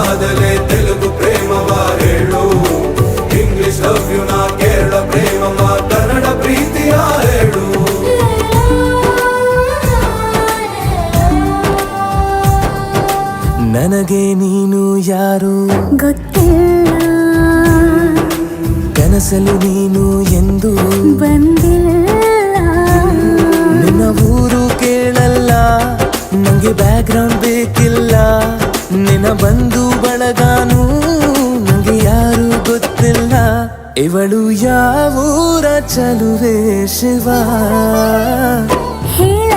ಆದಲೆ ತೆಲುಗು ಪ್ರೇಮವ ಹೇಳು, English love you ನಾ ಕೇರಳ ಪ್ರೇಮವ ಕನ್ನಡ ಪ್ರೀತಿಯ ಹೇಳು. ನನಗೆ ನೀನು ಯಾರು ಗೊತ್ತಿಲ್ಲ, ಕನಸಲು ನೀನು ಎಂದು ಬಂದಿಲ್ಲ. ನಿನ್ನ ಊರು ಕೇಳಲ್ಲ, ನಂಗೆ ಬ್ಯಾಕ್ ಗ್ರೌಂಡ್ ಬೇಕಿಲ್ಲ. ನಿನ್ನ ಬಂಧು ಬಳಗಾನು ನಂಗೆ ಯಾರು ಗೊತ್ತಿಲ್ಲ. ಇವಳು ಯಾವೂರ ಚಲುವೆ ಶಿವ ಹೇಳ